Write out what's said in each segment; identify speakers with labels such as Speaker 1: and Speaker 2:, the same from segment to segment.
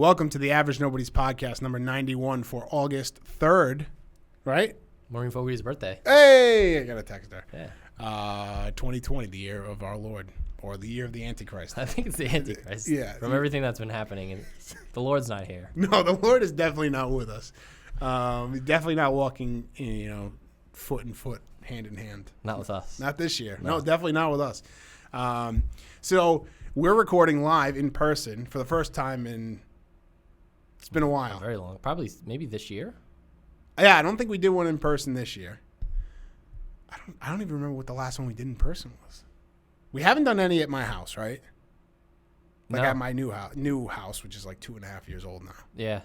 Speaker 1: Welcome to the Average Nobody's Podcast, number 91 for August 3rd, right?
Speaker 2: Maureen Fogarty's birthday.
Speaker 1: Hey, I got a text there.
Speaker 2: Yeah.
Speaker 1: 2020, the year of our Lord, or the year of the Antichrist.
Speaker 2: I think it's the Antichrist.
Speaker 1: Yeah.
Speaker 2: From everything that's been happening, and the Lord's not here.
Speaker 1: No, the Lord is definitely not with us. He's definitely not walking, foot in foot, hand in hand.
Speaker 2: Not with us.
Speaker 1: Not this year. No, definitely not with us. So we're recording live in person for the first time in, it's been a while.
Speaker 2: Very long. Probably, maybe this year.
Speaker 1: Yeah, I don't think we did one in person this year. I don't even remember what the last one we did in person was. We haven't done any at my house, right? Like at my new house, which is like 2.5 years old now.
Speaker 2: Yeah.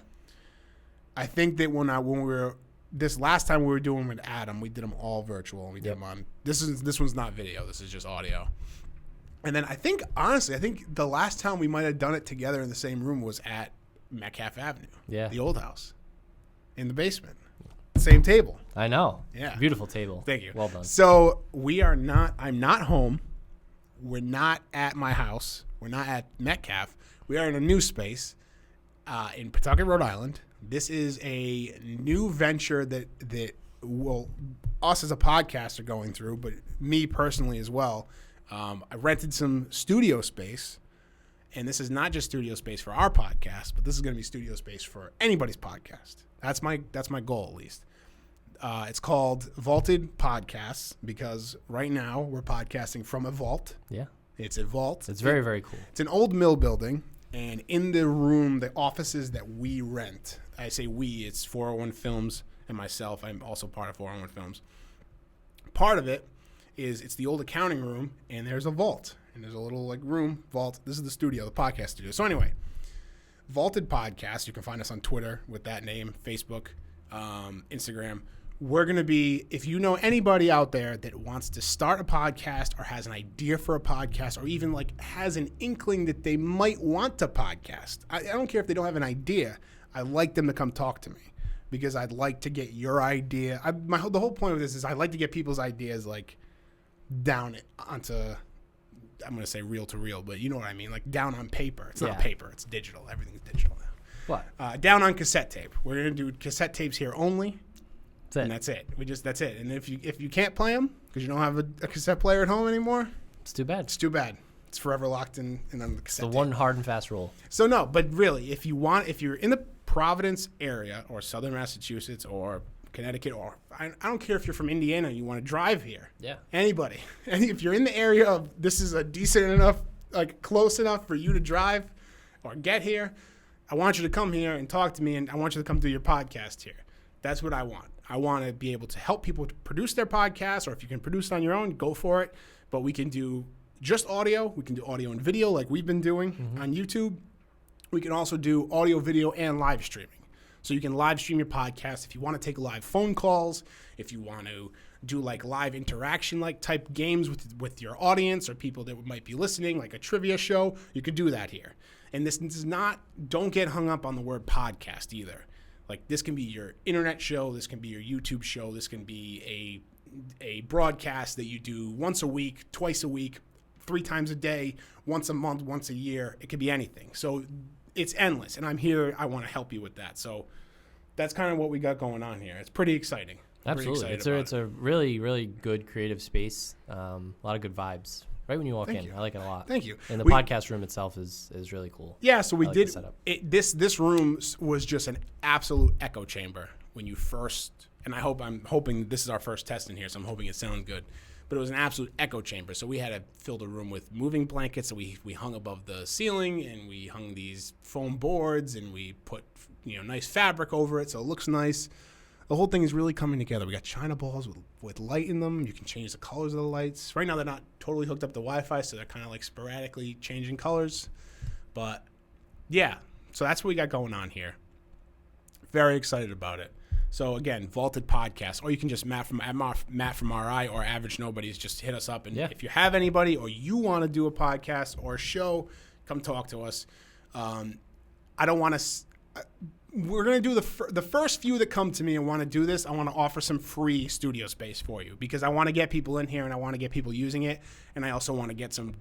Speaker 1: I think that when we were this last time we were doing with Adam, we did them all virtual, and we did them on. This one's not video. This is just audio. And then I think the last time we might have done it together in the same room was at Metcalf Avenue. Yeah. The old house, in the basement. Same table.
Speaker 2: I know.
Speaker 1: Yeah.
Speaker 2: Beautiful table.
Speaker 1: Thank you.
Speaker 2: Well done.
Speaker 1: So I'm not home. We're not at my house. We're not at Metcalf. We are in a new space in Pawtucket, Rhode Island. This is a new venture that us as a podcast are going through, but me personally as well. I rented some studio space, and this is not just studio space for our podcast, but this is going to be studio space for anybody's podcast. That's my goal, at least. It's called Vaulted Podcasts because right now we're podcasting from a vault. Yeah. It's a vault.
Speaker 2: It's very, very cool.
Speaker 1: It's an old mill building, and in the room, the offices that we rent, I say we, it's 401 Films and myself. I'm also part of 401 Films. Part of it is it's the old accounting room, and there's a vault. And there's a little room, vault. This is the studio, the podcast studio. So anyway, Vaulted Podcast. You can find us on Twitter with that name, Facebook, Instagram. We're going to be, if you know anybody out there that wants to start a podcast or has an idea for a podcast or even has an inkling that they might want to podcast, I don't care if they don't have an idea. I'd like them to come talk to me because I'd like to get your idea. The whole point of this is I'd like to get people's ideas down onto, I'm going to say reel to reel, but you know what I mean? Down on paper. It's not paper. It's digital. Everything's digital now.
Speaker 2: What?
Speaker 1: Down on cassette tape. We're going to do cassette tapes here only.
Speaker 2: That's it.
Speaker 1: That's it. And if you can't play them because you don't have a cassette player at home anymore,
Speaker 2: it's too bad.
Speaker 1: It's forever locked in on the cassette
Speaker 2: It's the
Speaker 1: tape.
Speaker 2: one hard and fast rule.
Speaker 1: So no, but really, if you're in the Providence area or Southern Massachusetts or Connecticut, or I don't care if you're from Indiana and you want to drive here. Yeah. Anybody. And if you're in the area of this is a decent enough, close enough for you to drive or get here, I want you to come here and talk to me, and I want you to come do your podcast here. That's what I want. I want to be able to help people to produce their podcasts, or if you can produce it on your own, go for it. But we can do just audio. We can do audio and video like we've been doing on YouTube. We can also do audio, video, and live streaming. So you can live stream your podcast if you want to take live phone calls, if you want to do live interaction type games with your audience or people that might be listening, like a trivia show. You could do that here. And this is not, don't get hung up on the word podcast either. This can be your internet show, this can be your YouTube show, this can be a broadcast that you do once a week, twice a week, 3 times a day, once a month, once a year. It could be anything. So it's endless, and I'm here. I want to help you with that. So that's kind of what we got going on here. It's pretty exciting.
Speaker 2: Absolutely. It's a really, really good creative space. A lot of good vibes. Right when you walk in. I like it a lot.
Speaker 1: Thank you.
Speaker 2: And the podcast room itself is really cool.
Speaker 1: Yeah, so we did this room was just an absolute echo chamber when you first, and I'm hoping this is our first test in here, so I'm hoping it sounds good. But it was an absolute echo chamber. So we had to fill the room with moving blankets. So we hung above the ceiling, and we hung these foam boards, and we put nice fabric over it so it looks nice. The whole thing is really coming together. We got China balls with light in them. You can change the colors of the lights. Right now, they're not totally hooked up to Wi-Fi, so they're kind of sporadically changing colors. But, yeah, so that's what we got going on here. Very excited about it. So, again, Vaulted Podcast. Or you can just Matt from RI or Average Nobodies. Just hit us up. And if you have anybody or you want to do a podcast or a show, come talk to us. I don't want to... We're going to do the first few that come to me and want to do this. I want to offer some free studio space for you because I want to get people in here and I want to get people using it. And I also want to get some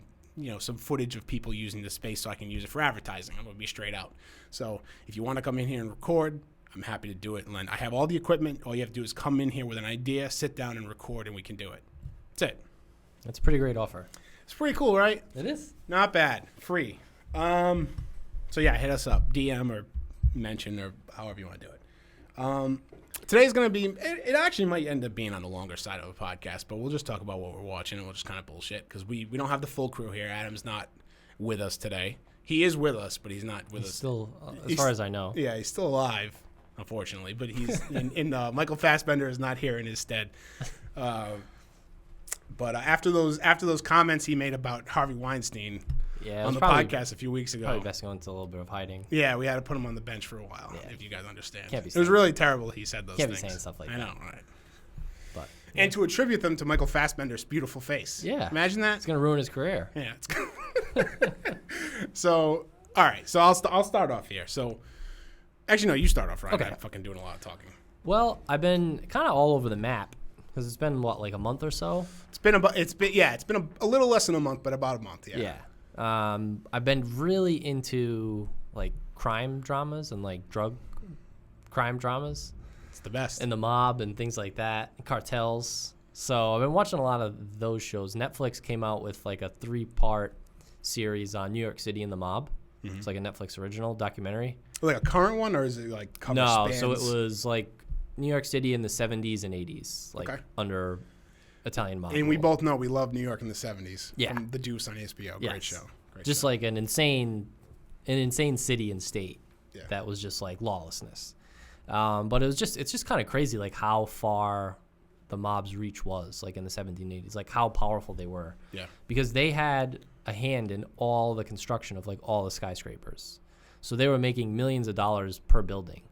Speaker 1: some footage of people using the space so I can use it for advertising. I'm going to be straight out. So if you want to come in here and record, I'm happy to do it. And I have all the equipment. All you have to do is come in here with an idea, sit down and record, and we can do it. That's it.
Speaker 2: That's a pretty great offer.
Speaker 1: It's pretty cool, right?
Speaker 2: It is.
Speaker 1: Not bad. Free. So yeah, hit us up, DM or mention or however you want to do it. Today's going to be, it actually might end up being on the longer side of a podcast, but we'll just talk about what we're watching and we'll just kind of bullshit because we don't have the full crew here. Adam's not with us today. He is with us, but he's not with us.
Speaker 2: Still, as far as I know.
Speaker 1: Yeah, he's still alive, unfortunately, but he's Michael Fassbender is not here in his stead. But after those comments he made about Harvey Weinstein on the podcast a few weeks ago,
Speaker 2: probably best going into a little bit of hiding.
Speaker 1: Yeah, we had to put him on the bench for a while. Yeah. If you guys understand,
Speaker 2: it
Speaker 1: was really terrible. He said those things.
Speaker 2: Can't be saying stuff like that.
Speaker 1: I know, right?
Speaker 2: But
Speaker 1: and to attribute them to Michael Fassbender's beautiful face.
Speaker 2: Yeah,
Speaker 1: imagine that.
Speaker 2: It's gonna ruin his career.
Speaker 1: Yeah. So all right, so I'll start off here. So actually, no, you start off, Ryan. Okay. I'm fucking doing a lot of talking.
Speaker 2: Well, I've been kind of all over the map. Because it's been, like a month or so?
Speaker 1: It's been a little less than a month, but about a month, yeah.
Speaker 2: Yeah. I've been really into, like, crime dramas and, like, drug crime dramas.
Speaker 1: It's the best.
Speaker 2: And the mob and things like that, cartels. So I've been watching a lot of those shows. Netflix came out with, like, a 3-part series on New York City and the mob. Mm-hmm. It's like a Netflix original documentary.
Speaker 1: Like a current one, or is it, like, cover spans?
Speaker 2: So it was, like, New York City in the 70s and 80s, like under Italian mob.
Speaker 1: And we both know we love New York in the 70s.
Speaker 2: Yeah.
Speaker 1: From The Deuce on HBO. Great show.
Speaker 2: Just like an insane city and state that was just like lawlessness. But it's just kind of crazy, like how far the mob's reach was, like in the 1780s, like how powerful they were.
Speaker 1: Yeah.
Speaker 2: Because they had a hand in all the construction of like all the skyscrapers. So they were making millions of dollars per building.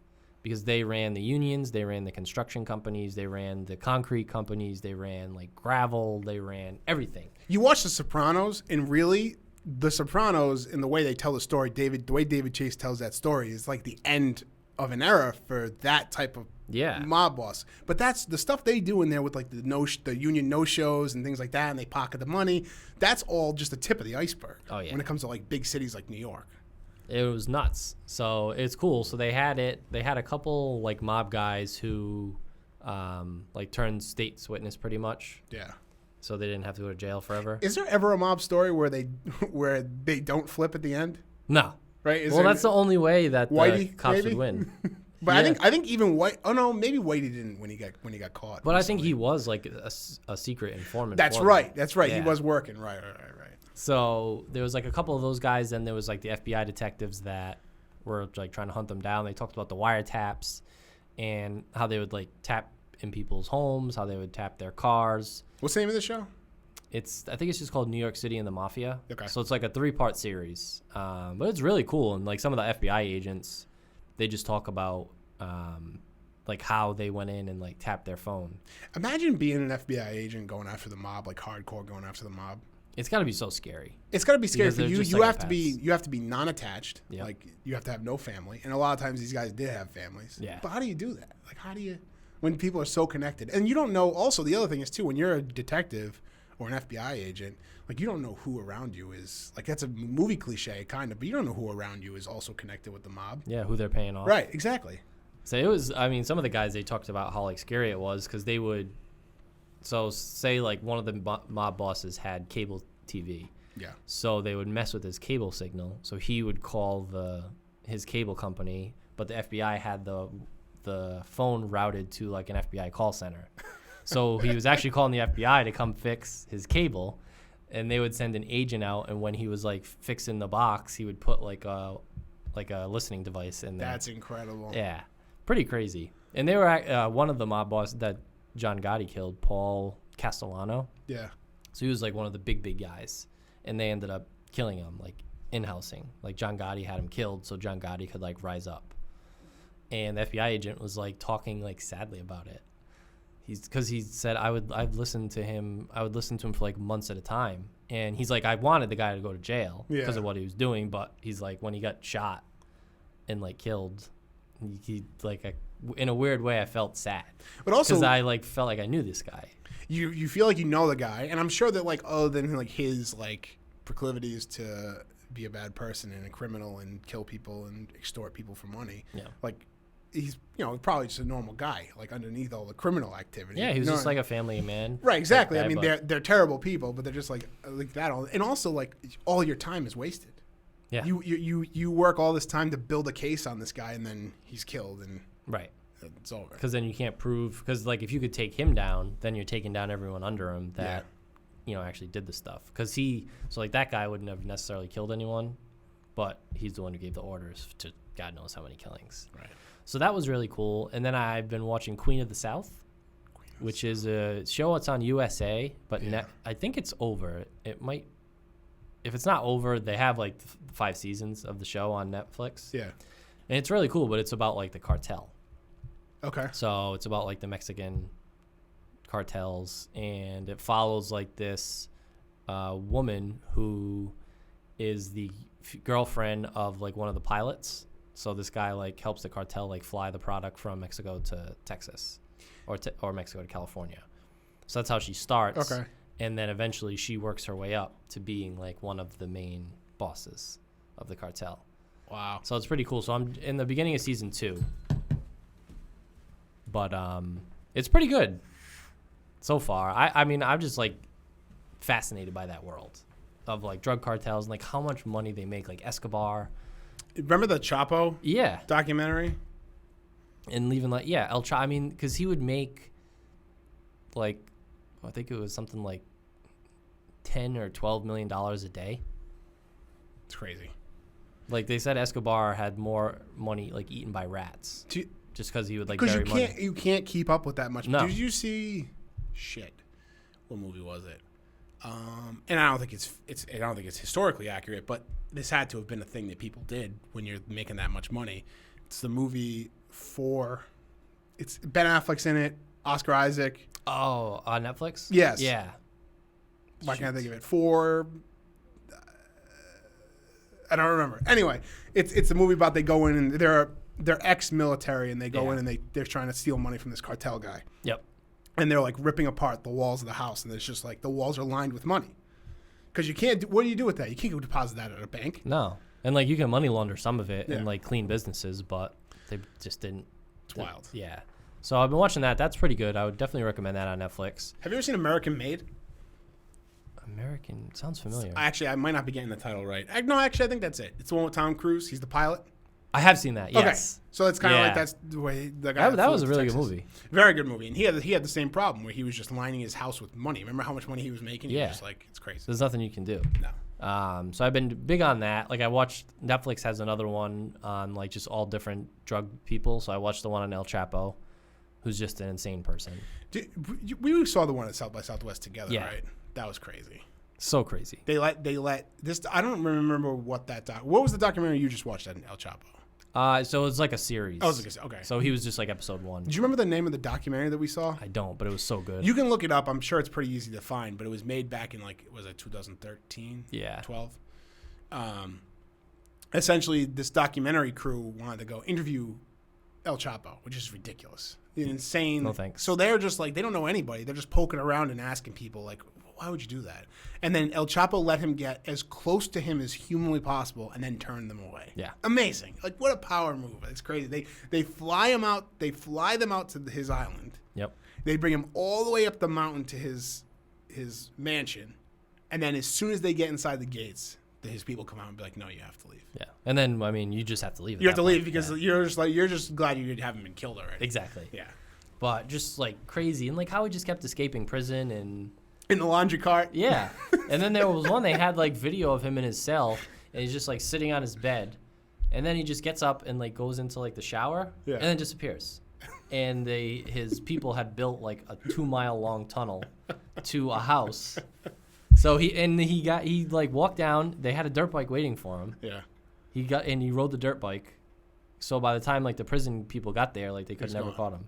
Speaker 2: Because they ran the unions, they ran the construction companies, they ran the concrete companies, they ran like gravel, they ran everything.
Speaker 1: You watch The Sopranos, and really, The Sopranos, in the way they tell the story, the way David Chase tells that story is like the end of an era for that type of mob boss. But that's the stuff they do in there with like the union no-shows and things like that, and they pocket the money. That's all just the tip of the iceberg.
Speaker 2: Oh yeah.
Speaker 1: When it comes to like big cities like New York.
Speaker 2: It was nuts. So it's cool. So they had a couple like mob guys who like turned state's witness pretty much.
Speaker 1: Yeah.
Speaker 2: So they didn't have to go to jail forever.
Speaker 1: Is there ever a mob story where they don't flip at the end?
Speaker 2: No.
Speaker 1: Right?
Speaker 2: That's the only way that the cops would win.
Speaker 1: But yeah. I think even White. Oh no, maybe Whitey didn't when he got caught.
Speaker 2: But recently. I think he was like a secret informant.
Speaker 1: That's right. That's right. Yeah. He was working. Right.
Speaker 2: So there was like a couple of those guys, and there was like the FBI detectives that were like trying to hunt them down. They talked about the wiretaps and how they would like tap in people's homes, how they would tap their cars.
Speaker 1: What's the name of the show?
Speaker 2: I think it's just called New York City and the Mafia.
Speaker 1: Okay.
Speaker 2: So it's like a 3-part series, but it's really cool. And like some of the FBI agents, they just talk about like how they went in and like tapped their phone.
Speaker 1: Imagine being an FBI agent going after the mob, like hardcore going after the mob.
Speaker 2: It's got to be so scary.
Speaker 1: It's got to be scary for you. You have to be non-attached. Yep. Like you have to have no family. And a lot of times these guys did have families.
Speaker 2: Yeah.
Speaker 1: But how do you do that? Like when people are so connected? And you don't know. Also, the other thing is too, when you're a detective or an FBI agent, like you don't know who around you is. Like that's a movie cliche kind of, but you don't know who around you is also connected with the mob.
Speaker 2: Yeah, who they're paying off.
Speaker 1: Right. Exactly.
Speaker 2: So it was. I mean, some of the guys they talked about how like scary it was because they would. So say like one of the mob bosses had cable TV.
Speaker 1: Yeah.
Speaker 2: So they would mess with his cable signal. So he would call his cable company, but the FBI had the phone routed to like an FBI call center. So he was actually calling the FBI to come fix his cable, and they would send an agent out. And when he was like fixing the box, he would put like a listening device in there.
Speaker 1: That's incredible.
Speaker 2: Yeah, pretty crazy. And they were one of the mob bosses that John Gotti killed, Paul Castellano.
Speaker 1: Yeah.
Speaker 2: So he was like one of the big guys, and they ended up killing him, like in-housing. Like John Gotti had him killed so John Gotti could like rise up. And the FBI agent was like talking like sadly about it. Because he said I'd listen to him for like months at a time, and he's like I wanted the guy to go to jail because of what he was doing, but he's like when he got shot and like killed, he like in a weird way I felt sad,
Speaker 1: but also
Speaker 2: because I like felt like I knew this guy.
Speaker 1: You feel like you know the guy, and I'm sure that like other than like his like proclivities to be a bad person and a criminal and kill people and extort people for money.
Speaker 2: Yeah.
Speaker 1: Like, he's, probably just a normal guy, like, underneath all the criminal activity.
Speaker 2: Yeah, he was just like a family man.
Speaker 1: Right, exactly.
Speaker 2: Guy,
Speaker 1: I mean, they're terrible people, but they're just like that. And also, like, all your time is wasted.
Speaker 2: Yeah.
Speaker 1: You work all this time to build a case on this guy, and then he's killed, and
Speaker 2: right.
Speaker 1: It's over.
Speaker 2: Because then you can't prove, because, like, if you could take him down, then you're taking down everyone under him that, actually did the stuff. Because that guy wouldn't have necessarily killed anyone, but he's the one who gave the orders to God knows how many killings.
Speaker 1: Right.
Speaker 2: So that was really cool. And then I've been watching Queen of the South, which is a show that's on USA, but I think it's over. It might, if it's not over, they have like 5 seasons of the show on Netflix.
Speaker 1: Yeah.
Speaker 2: And it's really cool, but it's about like the cartel.
Speaker 1: Okay.
Speaker 2: So it's about like the Mexican cartels, and it follows like this woman who is the girlfriend of like one of the pilots. So this guy like helps the cartel like fly the product from Mexico to Texas, or Mexico to California. So that's how she starts.
Speaker 1: Okay.
Speaker 2: And then eventually she works her way up to being like one of the main bosses of the cartel.
Speaker 1: Wow.
Speaker 2: So it's pretty cool. So I'm in the beginning of season 2. But it's pretty good so far. I mean, I'm just like fascinated by that world of like drug cartels and like how much money they make, like Escobar.
Speaker 1: Remember the Chapo documentary?
Speaker 2: And even like, El Chapo, I mean, because he would make like, I think it was something like $10 or $12 million a day.
Speaker 1: It's crazy.
Speaker 2: Like they said Escobar had more money like eaten by rats. Just because he would like bury money.
Speaker 1: Because you can't keep up with that much.
Speaker 2: No.
Speaker 1: Did you see? Shit, what movie was it? And I don't think it's historically accurate, but this had to have been a thing that people did when you're making that much money. It's the movie it's Ben Affleck's in it, Oscar Isaac.
Speaker 2: Oh, on Netflix?
Speaker 1: Yes.
Speaker 2: Yeah.
Speaker 1: Why can't I think of it? I don't remember. Anyway, it's a movie about they go in and they're ex-military and they go in and they're trying to steal money from this cartel guy.
Speaker 2: Yep.
Speaker 1: And they're like ripping apart the walls of the house, and there's just like the walls are lined with money. Because you can't. What do you do with that? You can't go deposit that at a bank.
Speaker 2: No, and like you can money launder some of it and like clean businesses, but they just didn't.
Speaker 1: It's wild.
Speaker 2: Yeah. So I've been watching that. That's pretty good. I would definitely recommend that on Netflix.
Speaker 1: Have you ever seen American Made?
Speaker 2: American sounds familiar.
Speaker 1: Actually, I might not be getting the title right. No, actually, I think that's it. It's the one with Tom Cruise. He's the pilot.
Speaker 2: I have seen that. Yes.
Speaker 1: Okay. So it's kind of like that's the way the guy.
Speaker 2: That was a really good movie.
Speaker 1: Very good movie, and he had the same problem where he was just lining his house with money. Remember how much money he was making? He was just like, it's crazy.
Speaker 2: There's nothing you can do.
Speaker 1: No.
Speaker 2: So I've been big on that. Like I watched Netflix has another one on like just all different drug people. So I watched the one on El Chapo, who's just an insane person.
Speaker 1: We saw the one at South by Southwest together, right? That was crazy.
Speaker 2: So crazy.
Speaker 1: They let this. I don't remember what what was the documentary you just watched at El Chapo?
Speaker 2: So it was like a series.
Speaker 1: Oh, okay.
Speaker 2: So he was just like episode 1.
Speaker 1: Do you remember the name of the documentary that we saw?
Speaker 2: I don't, but it was so good.
Speaker 1: You can look it up. I'm sure it's pretty easy to find, but it was made back in was it 2013?
Speaker 2: Yeah.
Speaker 1: 12? Essentially, this documentary crew wanted to go interview El Chapo, which is ridiculous. Insane.
Speaker 2: No thanks.
Speaker 1: So they're just like, they don't know anybody. They're just poking around and asking people like, why would you do that? And then El Chapo let him get as close to him as humanly possible and then turn them away.
Speaker 2: Yeah.
Speaker 1: Amazing. Like, what a power move. It's crazy. They fly him out. They fly them out to his island.
Speaker 2: Yep.
Speaker 1: They bring him all the way up the mountain to his mansion. And then as soon as they get inside the gates, his people come out and be like, no, you have to leave.
Speaker 2: Yeah. And then, I mean, you just have to leave.
Speaker 1: You have to leave because you're just glad you haven't been killed already.
Speaker 2: Exactly.
Speaker 1: Yeah.
Speaker 2: But just like crazy. And like how he just kept escaping prison and...
Speaker 1: In the laundry cart.
Speaker 2: Yeah. And then there was one, they had like video of him in his cell and he's just like sitting on his bed. And then he just gets up and like goes into like the shower and then disappears. And his people had built like a 2-mile long tunnel to a house. So he walked down. They had a dirt bike waiting for him.
Speaker 1: Yeah.
Speaker 2: He rode the dirt bike. So by the time like the prison people got there, like they could never caught him.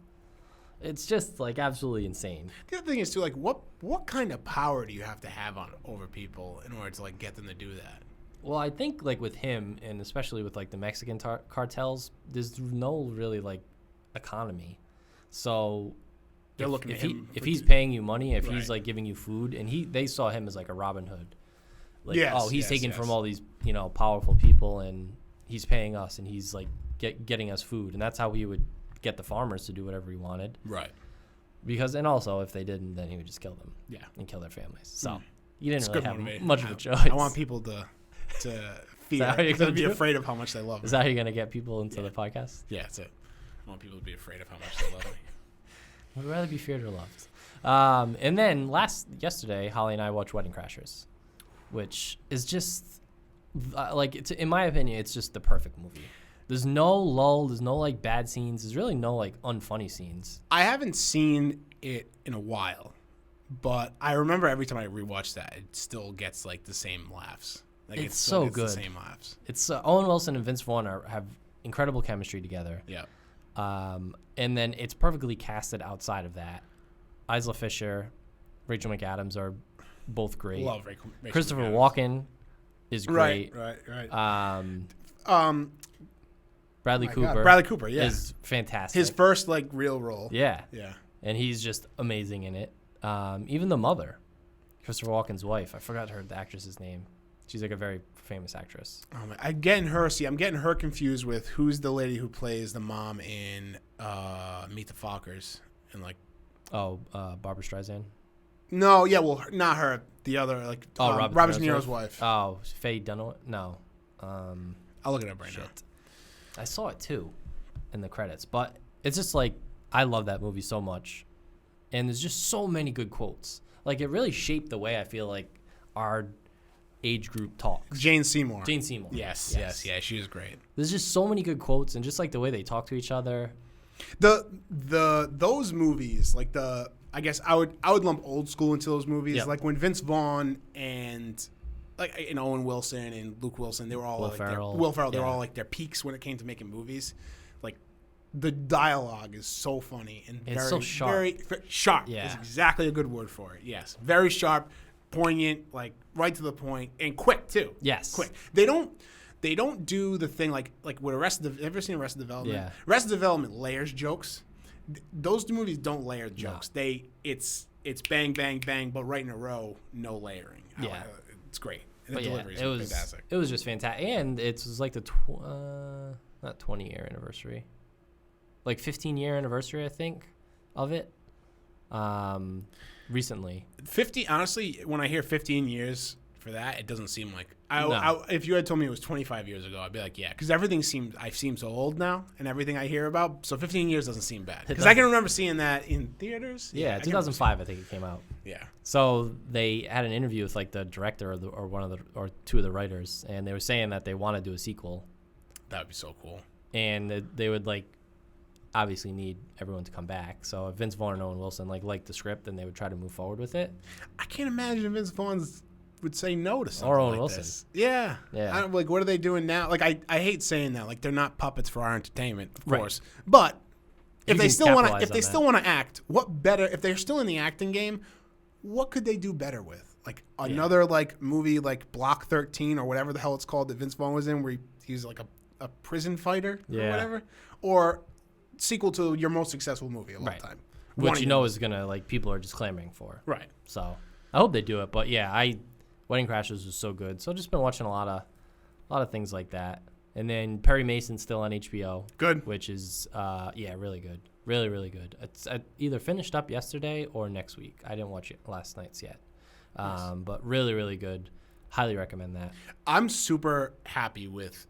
Speaker 2: It's just like absolutely insane.
Speaker 1: The other thing is too, like what kind of power do you have to have over people in order to like get them to do that?
Speaker 2: Well, I think like with him and especially with like the Mexican cartels, there's no really like economy. So
Speaker 1: they're looking at him
Speaker 2: if he's paying you money, if he's like giving you food, and they saw him as like a Robin Hood. Like, he's taking from all these, powerful people, and he's paying us, and he's like getting us food, and that's how he would get the farmers to do whatever he wanted.
Speaker 1: Right.
Speaker 2: And also if they didn't, then he would just kill them.
Speaker 1: Yeah.
Speaker 2: And kill their families. So you didn't
Speaker 1: really
Speaker 2: have much of a choice.
Speaker 1: I want people to fear. To be afraid of how much they love me.
Speaker 2: Is that how you're going to get people into the podcast?
Speaker 1: Yeah, that's it. I want people to be afraid of how much they love me.
Speaker 2: We'd rather be feared or loved. And then yesterday, Holly and I watched Wedding Crashers, which is just, in my opinion, it's just the perfect movie. There's no lull. There's no, bad scenes. There's really no, unfunny scenes.
Speaker 1: I haven't seen it in a while, but I remember every time I rewatch that, it still gets, the same laughs.
Speaker 2: It's so good.
Speaker 1: The same laughs.
Speaker 2: It's Owen Wilson and Vince Vaughn have incredible chemistry together.
Speaker 1: Yeah.
Speaker 2: And then it's perfectly casted outside of that. Isla Fisher, Rachel McAdams are both great.
Speaker 1: Love Rachel
Speaker 2: Christopher McAdams. Walken is great.
Speaker 1: Right.
Speaker 2: Bradley Cooper.
Speaker 1: God. Bradley Cooper, yeah,
Speaker 2: is fantastic.
Speaker 1: His first real role.
Speaker 2: Yeah.
Speaker 1: Yeah.
Speaker 2: And he's just amazing in it. Even the mother, Christopher Walken's wife. I forgot the actress's name. She's a very famous actress.
Speaker 1: I'm getting her confused with who's the lady who plays the mom in Meet the Fockers and
Speaker 2: Barbara Streisand.
Speaker 1: No, yeah, well, not her. The other Robert De Niro's wife.
Speaker 2: Oh, Faye Dunaway. No.
Speaker 1: I'll look it up right now.
Speaker 2: I saw it too, in the credits, but it's just I love that movie so much, and there's just so many good quotes. It really shaped the way I feel our age group talks.
Speaker 1: Jane Seymour.
Speaker 2: Yes.
Speaker 1: Yeah, she was great.
Speaker 2: There's just so many good quotes, and just the way they talk to each other.
Speaker 1: Those movies, I guess I would lump old school into those movies.
Speaker 2: Yep.
Speaker 1: When Vince Vaughn and Owen Wilson and Luke Wilson, they were all
Speaker 2: Will Ferrell.
Speaker 1: They were all their peaks when it came to making movies. The dialogue is so funny and
Speaker 2: it's
Speaker 1: very,
Speaker 2: so sharp.
Speaker 1: very sharp.
Speaker 2: Yeah.
Speaker 1: Is exactly a good word for it. Yes, very sharp, poignant, right to the point, and quick too.
Speaker 2: Yes,
Speaker 1: quick. They don't do the thing like with ever seen Arrested Development?
Speaker 2: Yeah.
Speaker 1: Arrested Development layers jokes. Those movies don't layer jokes.
Speaker 2: No.
Speaker 1: It's bang bang bang, but right in a row, no layering.
Speaker 2: Yeah,
Speaker 1: it's great. And the delivery is fantastic.
Speaker 2: It was just fantastic, and it was the not 20-year anniversary, 15-year anniversary, I think, of it. Recently.
Speaker 1: 50. Honestly, when I hear 15 years for that, it doesn't seem like. If you had told me it was 25 years ago, I'd be like, yeah, because everything I seem so old now, and everything I hear about. So 15 years doesn't seem bad. Because I can remember seeing that in theaters.
Speaker 2: Yeah, 2005, I think it came out.
Speaker 1: Yeah.
Speaker 2: So they had an interview with the director or two of the writers, and they were saying that they want to do a sequel.
Speaker 1: That would be so cool.
Speaker 2: And they would obviously need everyone to come back. So if Vince Vaughn and Owen Wilson liked the script, then they would try to move forward with it.
Speaker 1: I can't imagine Vince Vaughn would say no to something
Speaker 2: or Owen
Speaker 1: like
Speaker 2: Wilson.
Speaker 1: This. Yeah. What are they doing now? I hate saying that. They're not puppets for our entertainment, of course. But if they still want to act, what better? If they're still in the acting game, what could they do better with? Another movie Block 13 or whatever the hell it's called that Vince Vaughn was in, where he was a prison fighter or whatever, or sequel to your most successful movie of all time,
Speaker 2: which is gonna people are just clamoring for.
Speaker 1: Right.
Speaker 2: So I hope they do it, but Wedding Crashers was so good. So I've just been watching a lot of things like that, and then Perry Mason's still on HBO.
Speaker 1: Good.
Speaker 2: Which is really good, really really good. It's either finished up yesterday or next week. I didn't watch it last night's yet, nice. But really really good. Highly recommend that.
Speaker 1: I'm super happy with.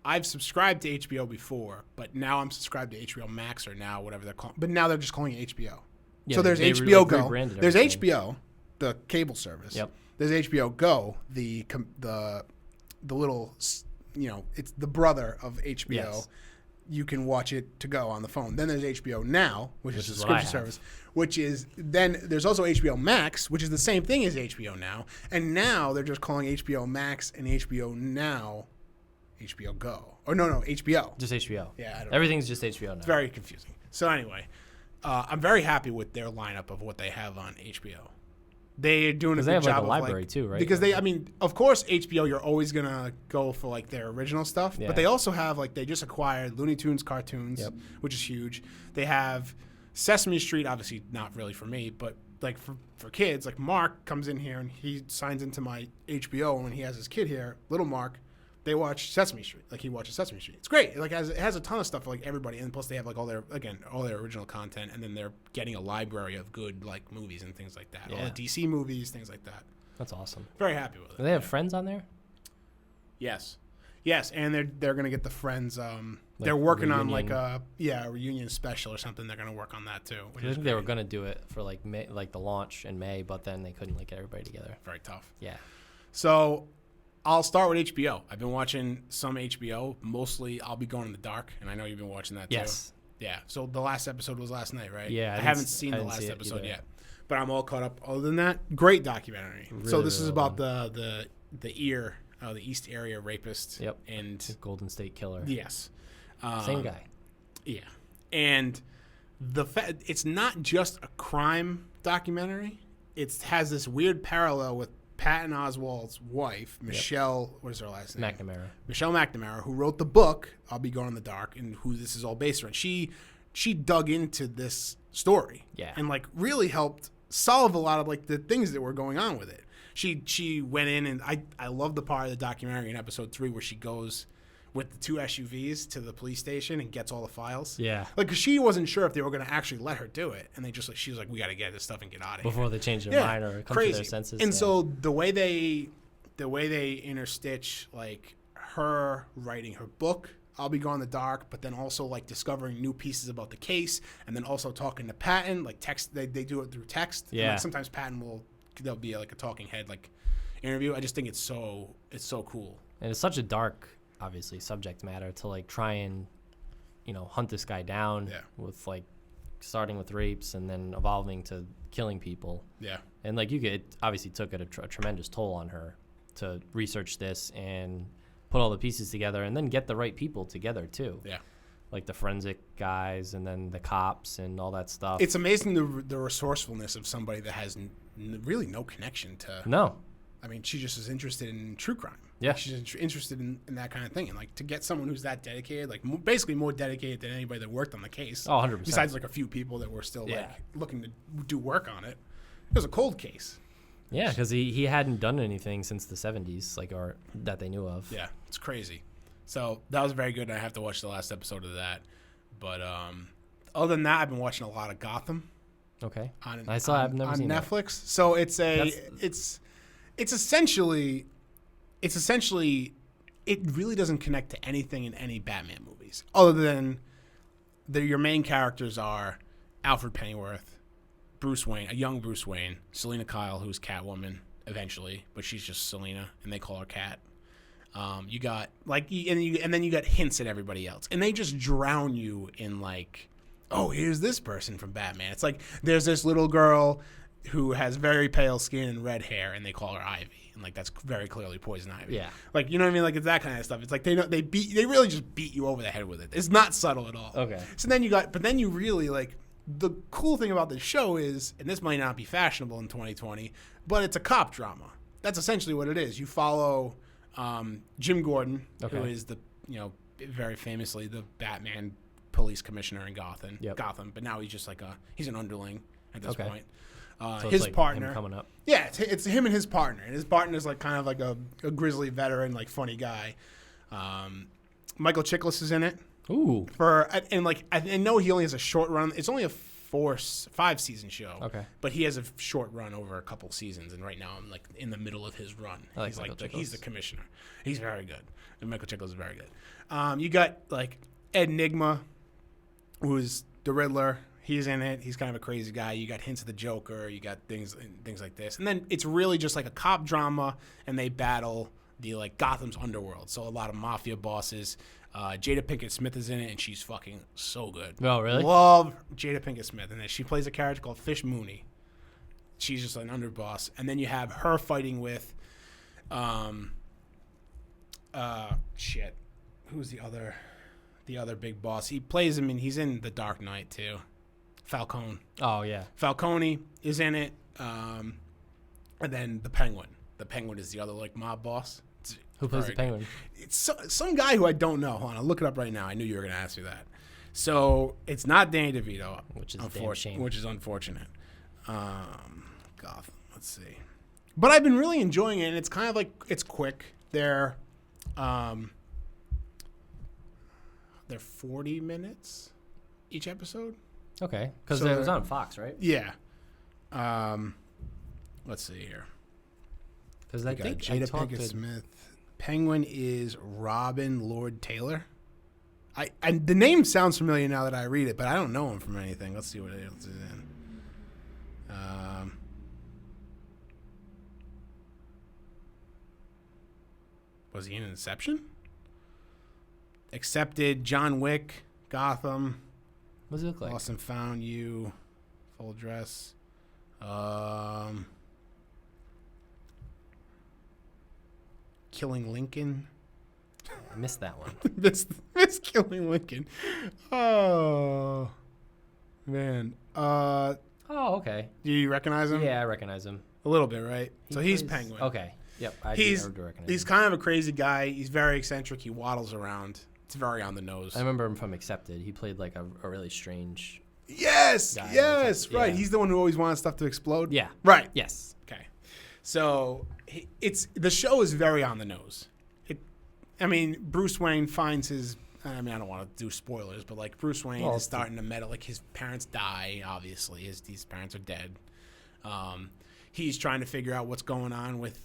Speaker 1: I've subscribed to HBO before, but now I'm subscribed to HBO Max or now whatever they're calling. But now they're just calling it HBO. Yeah, so there's HBO Go. There's HBO, the cable service.
Speaker 2: Yep.
Speaker 1: There's HBO Go, the little, it's the brother of HBO. Yes. You can watch it to go on the phone. Then there's HBO Now, which is a subscription service, then there's also HBO Max, which is the same thing as HBO Now. And now they're just calling HBO Max and HBO Now HBO Go. Or no, HBO.
Speaker 2: Just HBO.
Speaker 1: Yeah,
Speaker 2: everything's just HBO now.
Speaker 1: It's very confusing. So anyway, I'm very happy with their lineup of what they have on HBO. They're doing a good job. They have
Speaker 2: a library too, right?
Speaker 1: Because of course, HBO, you're always gonna go for their original stuff. Yeah. But they also have they just acquired Looney Tunes cartoons, which is huge. They have Sesame Street, obviously not really for me, but like for kids, like Mark comes in here and he signs into my HBO, and when he has his kid here, little Mark, they watch Sesame Street. Like he watches Sesame Street. It's great. Like it has a ton of stuff for like everybody, and plus they have like all their original content, and then they're getting a library of good like movies and things like that. Yeah. All the DC movies, things like that.
Speaker 2: That's awesome.
Speaker 1: Very happy with it.
Speaker 2: Do they have Friends on there?
Speaker 1: Yes, and they're gonna get the Friends. They're working on like a reunion special or something. They're gonna work on that too.
Speaker 2: I think they were gonna do it for like May, like the launch in May, but then they couldn't like get everybody together.
Speaker 1: Very tough.
Speaker 2: Yeah.
Speaker 1: So I'll start with HBO. I've been watching some HBO. Mostly, I'll Be Going in the Dark, and I know you've been watching that too.
Speaker 2: Yes.
Speaker 1: Yeah. So the last episode was last night, right?
Speaker 2: Yeah.
Speaker 1: I haven't seen the last episode yet, but I'm all caught up. Other than that, great documentary. Really, so this is about the East Area rapist.
Speaker 2: Yep.
Speaker 1: And
Speaker 2: the Golden State Killer.
Speaker 1: Yes.
Speaker 2: Same guy.
Speaker 1: Yeah. And it's not just a crime documentary. It has this weird parallel with Patton Oswalt's wife, Michelle, what is her last name?
Speaker 2: McNamara.
Speaker 1: Michelle McNamara, who wrote the book, I'll Be Going in the Dark, and who this is all based on. She dug into this story.
Speaker 2: Yeah.
Speaker 1: And like really helped solve a lot of like the things that were going on with it. She went in, and I love the part of the documentary in episode 3 where she goes with the 2 SUVs to the police station and gets all the files.
Speaker 2: Yeah.
Speaker 1: Like, 'cause she wasn't sure if they were going to actually let her do it. And they just, like, she was like, we got to get this stuff and get out of here.
Speaker 2: Before they change their mind or come to their senses.
Speaker 1: And so the way they interstitch, like, her writing her book, I'll Be Gone in the Dark, but then also, like, discovering new pieces about the case, and then also talking to Patton, like, text, they do it through text.
Speaker 2: Yeah.
Speaker 1: And, like, sometimes Patton there'll be, like, a talking head, like, interview. I just think it's so cool.
Speaker 2: And it's such a dark, obviously, subject matter to like try and hunt this guy down with like starting with rapes and then evolving to killing people.
Speaker 1: Yeah.
Speaker 2: And like it obviously took a tremendous toll on her to research this and put all the pieces together and then get the right people together too.
Speaker 1: Yeah.
Speaker 2: Like the forensic guys and then the cops and all that stuff.
Speaker 1: It's amazing the resourcefulness of somebody that has really no connection to.
Speaker 2: No.
Speaker 1: I mean, she just is interested in true crime.
Speaker 2: Yeah.
Speaker 1: She's interested in that kind of thing. And, like, to get someone who's that dedicated, like, basically more dedicated than anybody that worked on the case.
Speaker 2: Oh, 100%.
Speaker 1: Besides, like, a few people that were still, like, looking to do work on it. It was a cold case.
Speaker 2: Yeah, because he hadn't done anything since the 70s, like, or that they knew of.
Speaker 1: Yeah, it's crazy. So that was very good. I have to watch the last episode of that. But other than that, I've been watching a lot of Gotham.
Speaker 2: Okay.
Speaker 1: I've never seen
Speaker 2: Netflix.
Speaker 1: So it's essentially it really doesn't connect to anything in any Batman movies other than your main characters are Alfred Pennyworth, Bruce Wayne, a young Bruce Wayne, Selena Kyle, who's Catwoman eventually, but she's just Selena and they call her Cat. You got like and then you got hints at everybody else, and they just drown you in like, oh, here's this person from Batman. It's like there's this little girl who has very pale skin and red hair, and they call her Ivy, and like that's very clearly Poison Ivy.
Speaker 2: Yeah,
Speaker 1: like you know what I mean. Like it's that kind of stuff. It's like they really just beat you over the head with it. It's not subtle at all.
Speaker 2: Okay.
Speaker 1: So then you really like the cool thing about this show is, and this might not be fashionable in 2020, but it's a cop drama. That's essentially what it is. You follow Jim Gordon, who is very famously the Batman police commissioner in Gotham. But now he's just like he's an underling at this point.
Speaker 2: So
Speaker 1: his
Speaker 2: like
Speaker 1: partner
Speaker 2: him coming up.
Speaker 1: Yeah, it's him and his partner, and his partner's like kind of like a grizzly veteran, like funny guy. Michael Chiklis is in it.
Speaker 2: Ooh.
Speaker 1: I know he only has a short run. It's only a 5 season show.
Speaker 2: Okay.
Speaker 1: But he has a short run over a couple seasons, and right now I'm like in the middle of his run. He's the commissioner. He's very good. And Michael Chiklis is very good. You got like Ed Nigma, who's the Riddler. He's in it. He's kind of a crazy guy. You got hints of the Joker. You got things like this. And then it's really just like a cop drama, and they battle the like Gotham's underworld. So a lot of mafia bosses. Jada Pinkett Smith is in it, and she's fucking so good.
Speaker 2: Oh, really?
Speaker 1: Love Jada Pinkett Smith in it. She plays a character called Fish Mooney. She's just an underboss. And then you have her fighting with, who's the other big boss? He plays him, and he's in The Dark Knight too. Falcone.
Speaker 2: Oh, yeah.
Speaker 1: Falcone is in it. And then the Penguin. The Penguin is the other like mob boss.
Speaker 2: Who plays the Penguin?
Speaker 1: It's some guy who I don't know. Hold on, I'll look it up right now. I knew you were going to ask me that. So it's not Danny DeVito,
Speaker 2: which is a damn shame.
Speaker 1: Which is unfortunate. Gotham. Let's see. But I've been really enjoying it, and it's kind of like it's quick. They're 40 minutes each episode.
Speaker 2: Okay, because it was on Fox, right?
Speaker 1: Yeah. Let's see here.
Speaker 2: Because I think
Speaker 1: Jada Pinkett Smith. Penguin is Robin Lord Taylor. The name sounds familiar now that I read it, but I don't know him from anything. Let's see what else is in. Was he in Inception? Accepted, John Wick, Gotham.
Speaker 2: What does it look like?
Speaker 1: Lost and Found You, Full Dress. Killing Lincoln.
Speaker 2: I missed that one.
Speaker 1: Miss Killing Lincoln. Oh, man.
Speaker 2: Okay.
Speaker 1: Do you recognize him?
Speaker 2: Yeah, I recognize him.
Speaker 1: A little bit, right? He's Penguin.
Speaker 2: Okay. Yep.
Speaker 1: He's
Speaker 2: recognize him.
Speaker 1: kind of a crazy guy. He's very eccentric. He waddles around. It's very on the nose.
Speaker 2: I remember him from Accepted. He played like a really strange
Speaker 1: Yes.
Speaker 2: guy.
Speaker 1: Yes. Right.
Speaker 2: Yeah.
Speaker 1: He's the one who always wanted stuff to explode.
Speaker 2: Yeah.
Speaker 1: Right.
Speaker 2: Yes.
Speaker 1: Okay. So the show is very on the nose. Bruce Wayne finds his. I don't want to do spoilers, but like Bruce Wayne is starting to meddle. Like his parents die. Obviously, these parents are dead. He's trying to figure out what's going on with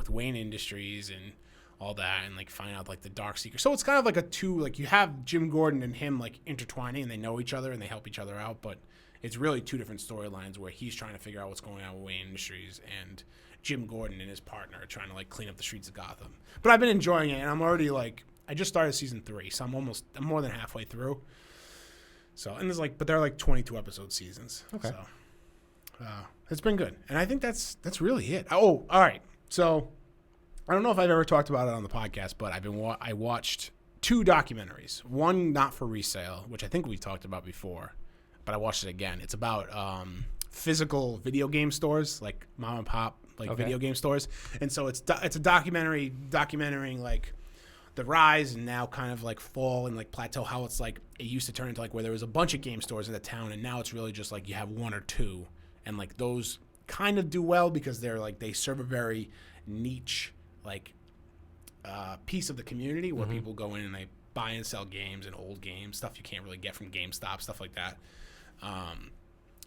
Speaker 1: Wayne Industries and all that, and like find out like the Dark Seeker. So it's kind of like you have Jim Gordon and him like intertwining, and they know each other and they help each other out, but it's really two different storylines where he's trying to figure out what's going on with Wayne Industries, and Jim Gordon and his partner are trying to like clean up the streets of Gotham. But I've been enjoying it, and I'm already like, I just started season 3, so I'm more than halfway through. So, and there's but they're like 22 episode seasons.
Speaker 2: Okay.
Speaker 1: So, it's been good, and I think that's really it. Oh, all right. So, I don't know if I've ever talked about it on the podcast, but I watched 2 documentaries. One not for resale, which I think we've talked about before, but I watched it again. It's about physical video game stores, like mom and pop video game stores, and so it's a documenting like the rise and now kind of like fall and like plateau, how it's like it used to turn into like where there was a bunch of game stores in the town, and now it's really just like you have 1 or 2, and like those kind of do well because they're like they serve a very niche like piece of the community where people go in and they buy and sell games and old games, stuff you can't really get from GameStop, stuff like that.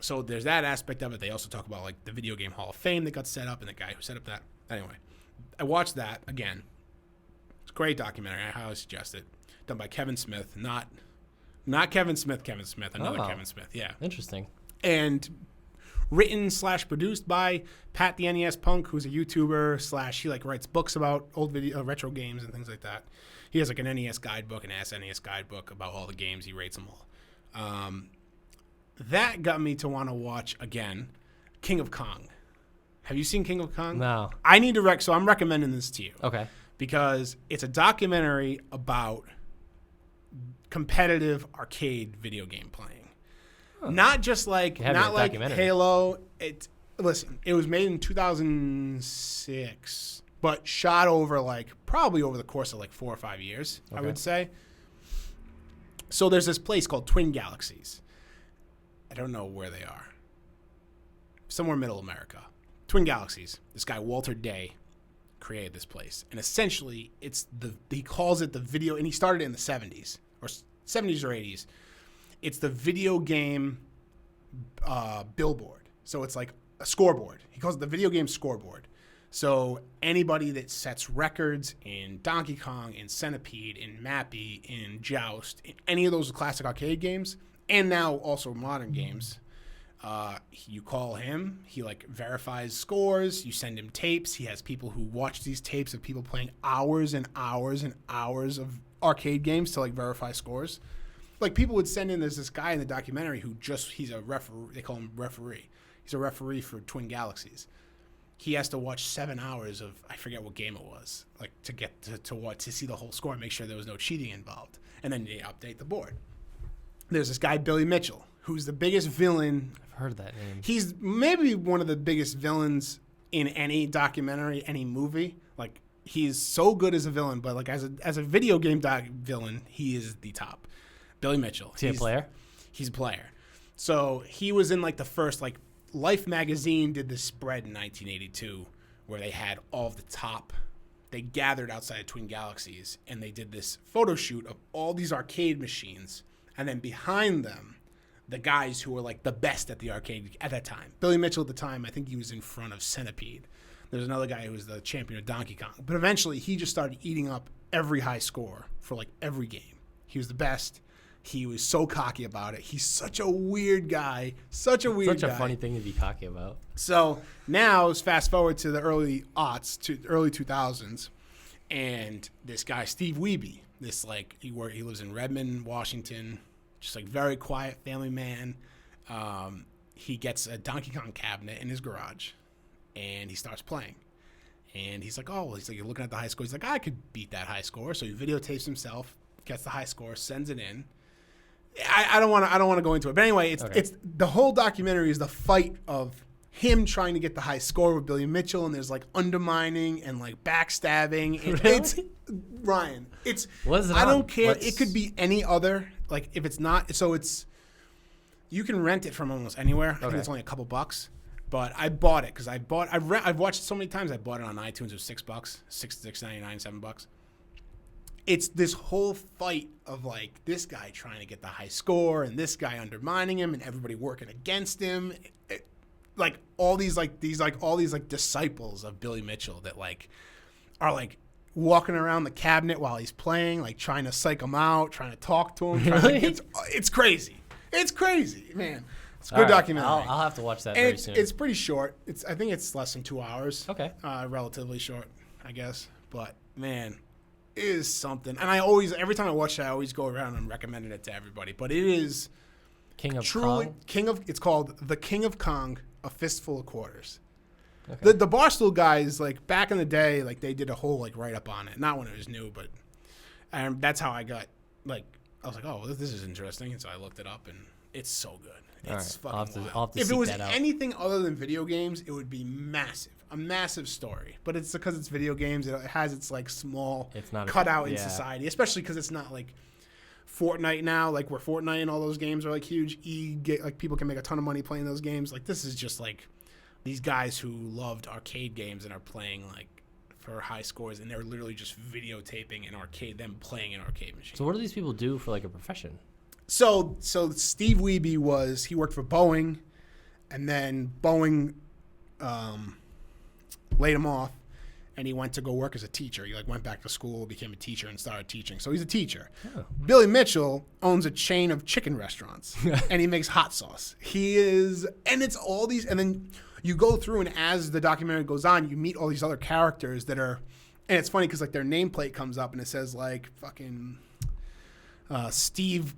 Speaker 1: So there's that aspect of it. They also talk about like the Video Game Hall of Fame that got set up and the guy who set up that. Anyway, I watched that again. It's a great documentary. I highly suggest it. Done by Kevin Smith, not Kevin Smith, another Kevin Smith. Yeah.
Speaker 2: Interesting.
Speaker 1: And written / produced by Pat the NES Punk, who's a YouTuber / he like writes books about old retro games and things like that. He has like an NES guidebook, an SNES guidebook about all the games. He rates them all. That got me to want to watch again King of Kong. Have you seen King of Kong?
Speaker 2: No.
Speaker 1: I need to so I'm recommending this to you.
Speaker 2: Okay.
Speaker 1: Because it's a documentary about competitive arcade video game playing. Huh. Not just like Halo. It was made in 2006, but shot over probably over the course of 4 or 5 years, I would say. So there's this place called Twin Galaxies. I don't know where they are. Somewhere middle America. Twin Galaxies. This guy, Walter Day, created this place. And essentially, he calls it the video, and he started it in the 70s or 80s. It's the video game billboard. So it's like a scoreboard. He calls it the video game scoreboard. So anybody that sets records in Donkey Kong, in Centipede, in Mappy, in Joust, in any of those classic arcade games, and now also modern games, you call him. He verifies scores. You send him tapes. He has people who watch these tapes of people playing hours and hours and hours of arcade games to verify scores. People would send in. There's this guy in the documentary who he's a referee. They call him referee. He's a referee for Twin Galaxies. He has to watch 7 hours of, I forget what game it was, to get to see the whole score and make sure there was no cheating involved. And then they update the board. There's this guy, Billy Mitchell, who's the biggest villain.
Speaker 2: I've heard that name.
Speaker 1: He's maybe one of the biggest villains in any documentary, any movie. He's so good as a villain, but as a video game villain, he is the top. Billy Mitchell.
Speaker 2: Is he a player?
Speaker 1: He's a player. So he was in the first Life magazine did this spread in 1982 where they had all of the top. They gathered outside of Twin Galaxies, and they did this photo shoot of all these arcade machines, and then behind them, the guys who were like the best at the arcade at that time. Billy Mitchell at the time, I think he was in front of Centipede. There's another guy who was the champion of Donkey Kong. But eventually, he just started eating up every high score for like every game. He was the best. He was so cocky about it. He's such a weird guy. Such a
Speaker 2: funny thing to be cocky about.
Speaker 1: So now, let's fast forward to the early aughts, to early 2000s, and this guy, Steve Wiebe, he lives in Redmond, Washington, just like very quiet family man. He gets a Donkey Kong cabinet in his garage, and he starts playing. And he's like, you're looking at the high score. He's like, I could beat that high score. So he videotapes himself, gets the high score, sends it in. I don't want to go into it, but anyway, it's the whole documentary is the fight of him trying to get the high score with Billy Mitchell, and there's like undermining and like backstabbing. And
Speaker 2: really?
Speaker 1: It's Ryan. It's
Speaker 2: what is it
Speaker 1: I
Speaker 2: on?
Speaker 1: don't care. It could be any other. Like if it's not, so it's you can rent it from almost anywhere. I think it's only a couple bucks. But I bought it because I've watched it so many times. I bought it on iTunes. It was $6, $6.99, $7. It's this whole fight of like this guy trying to get the high score and this guy undermining him and everybody working against him. Like all these disciples of Billy Mitchell that like are like walking around the cabinet while he's playing, like trying to psych him out, trying to talk to him.
Speaker 2: Really?
Speaker 1: It's crazy. It's crazy, man. It's a good documentary.
Speaker 2: I'll have to watch that very soon.
Speaker 1: It's pretty short. I think it's less than 2 hours.
Speaker 2: Okay.
Speaker 1: Relatively short, I guess. But man, it is something. And every time I watch it, I always go around and recommending it to everybody. But it is
Speaker 2: King of
Speaker 1: truly
Speaker 2: Kong?
Speaker 1: It's called The King of Kong, A Fistful of Quarters. Okay. The Barstool guys, like back in the day, like they did a whole like write up on it. Not when it was new, but that's how I got like I was like, oh, well, this is interesting, and so I looked it up, and it's so good. It's fucking wild.
Speaker 2: If
Speaker 1: it was anything other than video games, it would be massive, a massive story. But it's because it's video games. It has its like small cutout in society, especially because it's not like Fortnite now, like where Fortnite and all those games are like huge. Like people can make a ton of money playing those games. Like this is just like these guys who loved arcade games and are playing like for high scores, and they're literally just videotaping them playing an arcade machine.
Speaker 2: So what do these people do for like a profession?
Speaker 1: So Steve Wiebe he worked for Boeing, and then Boeing laid him off, and he went to go work as a teacher. He like went back to school, became a teacher, and started teaching. So he's a teacher. Oh. Billy Mitchell owns a chain of chicken restaurants, and he makes hot sauce. And it's all these, and then you go through, and as the documentary goes on, you meet all these other characters that are, and it's funny because like their nameplate comes up and it says like fucking Steve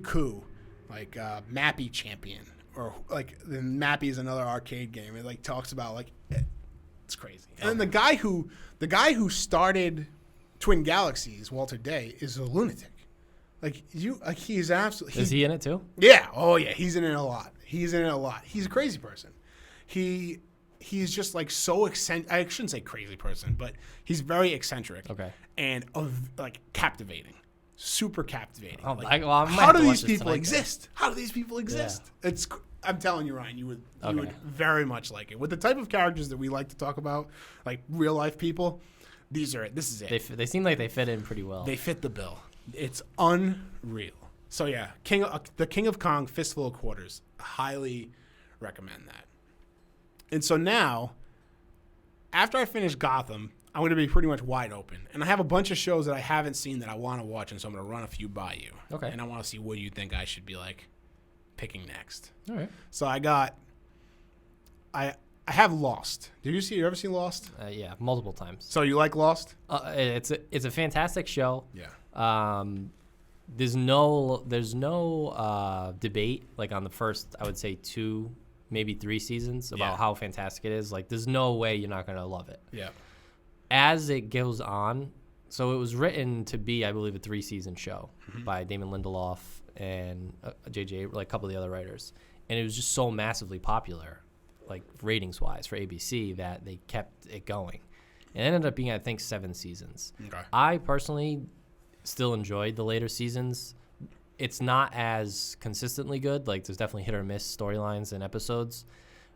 Speaker 1: Koo, like Mappy Champion, or like then Mappy is another arcade game. It like talks about like it's crazy. And the guy who started Twin Galaxies, Walter Day, is a lunatic. He's absolutely.
Speaker 2: Is he in it too?
Speaker 1: Yeah. Oh yeah. He's in it a lot. He's a crazy person. He's just like so eccentric. I shouldn't say crazy person, but he's very eccentric. Okay. And like captivating. Super captivating. Oh, like, how do these people exist? How do these people exist? Yeah. I'm telling you, Ryan, you would very much like it. With the type of characters that we like to talk about, like real life people, this is it.
Speaker 2: They seem like they fit in pretty well.
Speaker 1: They fit the bill. It's unreal. So yeah, the King of Kong, Fistful of Quarters. Highly recommend that. And so now, after I finish Gotham, I'm going to be pretty much wide open. And I have a bunch of shows that I haven't seen that I want to watch, and so I'm going to run a few by you. Okay. And I want to see what you think I should be like picking next. All right. So I have Lost. Did you ever see Lost?
Speaker 2: Yeah, multiple times.
Speaker 1: So you like Lost?
Speaker 2: It's a fantastic show. Yeah. There's no debate like on the first, I would say 2, maybe 3 seasons about how fantastic it is. Like there's no way you're not going to love it. Yeah. As it goes on, so it was written to be, I believe, a 3-season show by Damon Lindelof and J.J., like a couple of the other writers. And it was just so massively popular, like ratings-wise for ABC, that they kept it going. It ended up being, I think, 7 seasons. Okay. I personally still enjoyed the later seasons. it's not as consistently good. Like, there's definitely hit or miss storylines and episodes.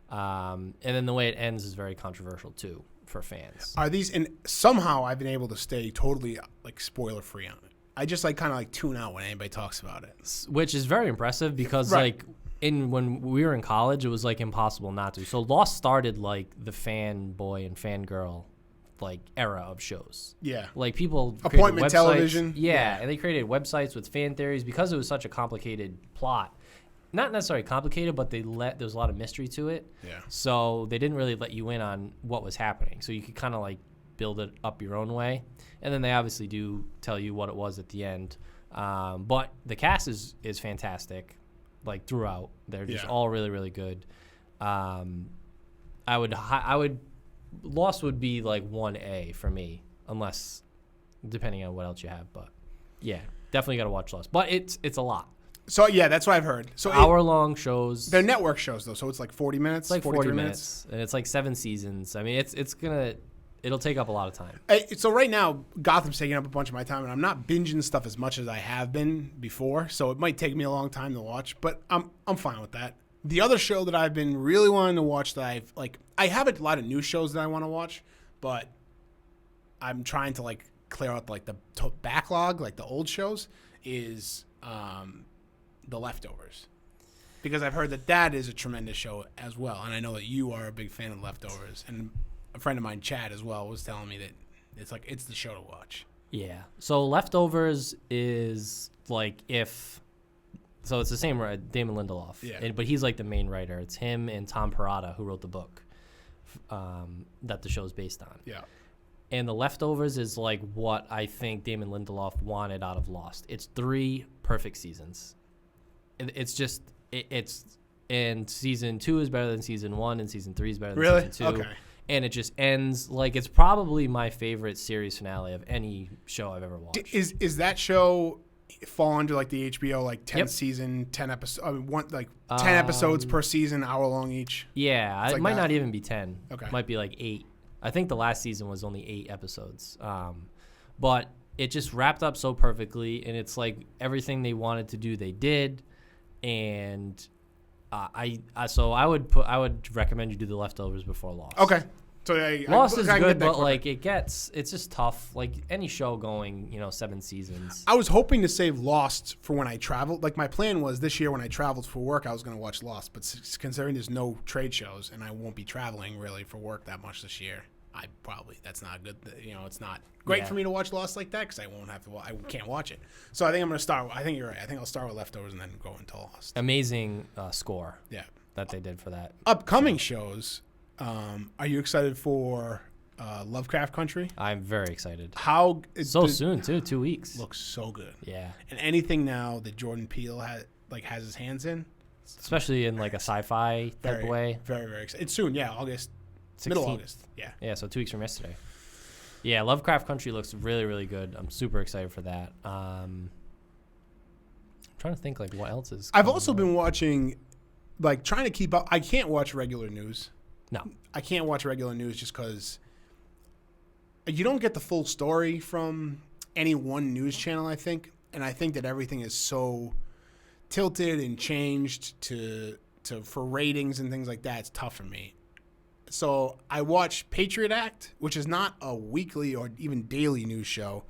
Speaker 2: And then the way it ends is very controversial, too, for fans.
Speaker 1: Are these... And somehow I've been able to stay totally, like, spoiler-free on it. I just, like, kind of, like, tune out when anybody talks about it.
Speaker 2: Which is very impressive because, like... when we were in college, it was like impossible not to. So Lost started like the fanboy and fangirl like era of shows.
Speaker 1: Yeah.
Speaker 2: Like people
Speaker 1: appointment
Speaker 2: websites,
Speaker 1: television.
Speaker 2: Yeah, and they created websites with fan theories because it was such a complicated plot. Not necessarily complicated, but there was a lot of mystery to it.
Speaker 1: Yeah.
Speaker 2: So they didn't really let you in on what was happening. So you could kind of like build it up your own way. And then they obviously do tell you what it was at the end. But the cast is fantastic. Like throughout, they're just all really, really good. I would Lost would be like 1A for me, unless depending on what else you have. But yeah, definitely got to watch Lost. But it's a lot.
Speaker 1: So yeah, that's what I've heard. So
Speaker 2: hour-long shows.
Speaker 1: They're network shows though, so it's like 40 minutes.
Speaker 2: It's like 40 minutes, and it's like 7 seasons. I mean, it'll take up a lot of time.
Speaker 1: So right now, Gotham's taking up a bunch of my time, and I'm not binging stuff as much as I have been before. So it might take me a long time to watch, but I'm fine with that. The other show that I've been really wanting to watch that I have a lot of new shows that I want to watch, but I'm trying to like clear out like the backlog, like the old shows, is The Leftovers. Because I've heard that is a tremendous show as well, and I know that you are a big fan of Leftovers, and a friend of mine, Chad, as well, was telling me that it's the show to watch.
Speaker 2: Yeah. So Leftovers is like so it's the same Damon Lindelof.
Speaker 1: Yeah.
Speaker 2: But he's like the main writer. It's him and Tom Perrotta who wrote the book that the show's based on.
Speaker 1: Yeah. And
Speaker 2: The Leftovers is like what I think Damon Lindelof wanted out of Lost. It's 3 perfect seasons. And season 2 is better than season 1, and season 3 is better than season 2.
Speaker 1: Okay.
Speaker 2: And it just ends like it's probably my favorite series finale of any show I've ever watched.
Speaker 1: Is that show fall under like the HBO like 10 season 10 episodes? I mean, 10 episodes per season, hour long each.
Speaker 2: Yeah, it might not even be 10.
Speaker 1: Okay,
Speaker 2: it might be like 8. I think the last season was only 8 episodes. But it just wrapped up so perfectly, and it's like everything they wanted to do, they did, and. I would recommend you do The Leftovers before Lost.
Speaker 1: Okay. So
Speaker 2: Lost is good, but like it's just tough. Like any show going, 7 seasons.
Speaker 1: I was hoping to save Lost for when I traveled. Like my plan was this year when I traveled for work, I was going to watch Lost. But considering there's no trade shows and I won't be traveling really for work that much this year, that's not good. It's not great for me to watch Lost like that because I won't have to. I can't watch it. So I think I'm going to start. I think you're right. I think I'll start with Leftovers and then go into Lost.
Speaker 2: Amazing score.
Speaker 1: Yeah,
Speaker 2: that they did for that.
Speaker 1: Upcoming shows. Are you excited for Lovecraft Country?
Speaker 2: I'm very excited.
Speaker 1: Soon
Speaker 2: too? 2 weeks.
Speaker 1: Looks so good.
Speaker 2: Yeah.
Speaker 1: And anything now that Jordan Peele has his hands in,
Speaker 2: especially in like a sci-fi type of way.
Speaker 1: Very, very excited. It's soon. Yeah, August. 16th. Middle August. Yeah.
Speaker 2: Yeah, so 2 weeks from yesterday. Yeah, Lovecraft Country looks really, really good. I'm super excited for that. I'm trying to think like what else is.
Speaker 1: I've also been watching, like trying to keep up. I can't watch regular news.
Speaker 2: No.
Speaker 1: I can't watch regular news just because you don't get the full story from any one news channel, I think. And I think that everything is so tilted and changed for ratings and things like that. It's tough for me. So I watch Patriot Act, which is not a weekly or even daily news show.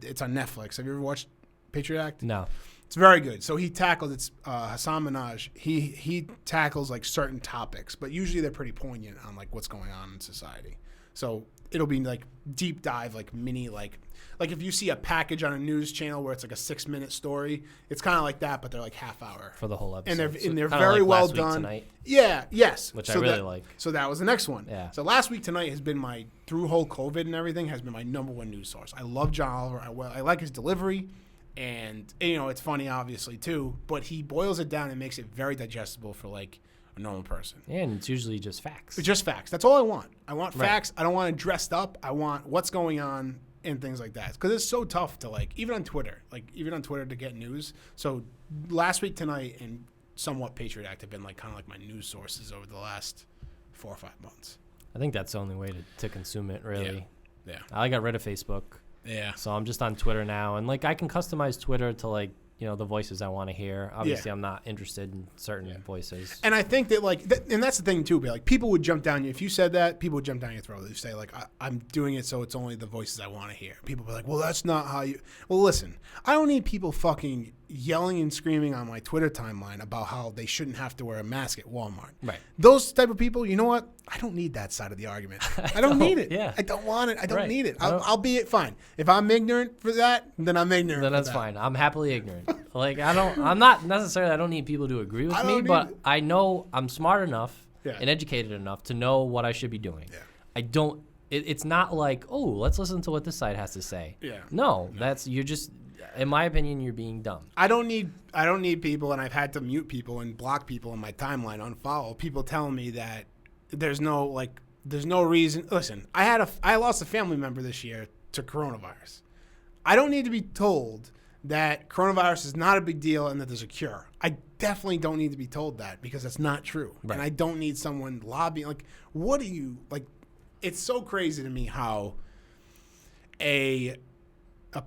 Speaker 1: It's on Netflix. Have you ever watched Patriot Act?
Speaker 2: No.
Speaker 1: It's very good. So he tackles, it's Hassan Minhaj. He tackles like certain topics, but usually they're pretty poignant on like what's going on in society. So it'll be like deep dive, like mini, like if you see a package on a news channel where it's like a 6-minute story, it's kind of like that, but they're like half hour
Speaker 2: for the whole episode.
Speaker 1: And they're very well done.
Speaker 2: Tonight,
Speaker 1: yeah, yes,
Speaker 2: which I really like.
Speaker 1: So that was the next one.
Speaker 2: Yeah.
Speaker 1: So Last Week Tonight has been through whole COVID and everything, has been my number one news source. I love John Oliver. I like his delivery. And, it's funny, obviously, too. But he boils it down and makes it very digestible for, like, a normal person.
Speaker 2: And it's usually just facts.
Speaker 1: It's just facts. That's all I want. I want facts. I don't want it dressed up. I want what's going on and things like that. Because it's so tough to, like, even on Twitter to get news. So Last Week Tonight and somewhat Patriot Act have been, like, kind of like my news sources over the last 4 or 5 months.
Speaker 2: I think that's the only way to consume it, really.
Speaker 1: Yeah.
Speaker 2: I got rid of Facebook.
Speaker 1: Yeah.
Speaker 2: So I'm just on Twitter now, and like I can customize Twitter to like the voices I want to hear. Obviously, I'm not interested in certain voices.
Speaker 1: And I think that, like, and that's the thing, too. Like, people would jump down you. If you said that, people would jump down your throat. They'd say, like, I'm doing it so it's only the voices I want to hear. People would be like, well, that's not how you. Well, listen, I don't need people fucking yelling and screaming on my Twitter timeline about how they shouldn't have to wear a mask at Walmart.
Speaker 2: Right.
Speaker 1: Those type of people, you know what? I don't need that side of the argument. I don't need it.
Speaker 2: Yeah.
Speaker 1: I don't want it. I don't need it. I'll be it fine. If I'm ignorant for that, then I'm ignorant.
Speaker 2: Then that's fine. I'm happily ignorant. Like, I'm not necessarily, I don't need people to agree with me, but I know I'm smart enough and educated enough to know what I should be doing. Yeah. I don't, it's not like, oh, let's listen to what this side has to say. Yeah. No, you're just, in my opinion, you're being dumb. I don't need people, and I've had to mute people and block people in my timeline, unfollow people telling me that there's no reason. Listen, I lost a family member this year to coronavirus. I don't need to be told that coronavirus is not a big deal and that there's a cure. I definitely don't need to be told that, because that's not true. Right. And I don't need someone lobbying. Like, what do you, like, it's so crazy to me how a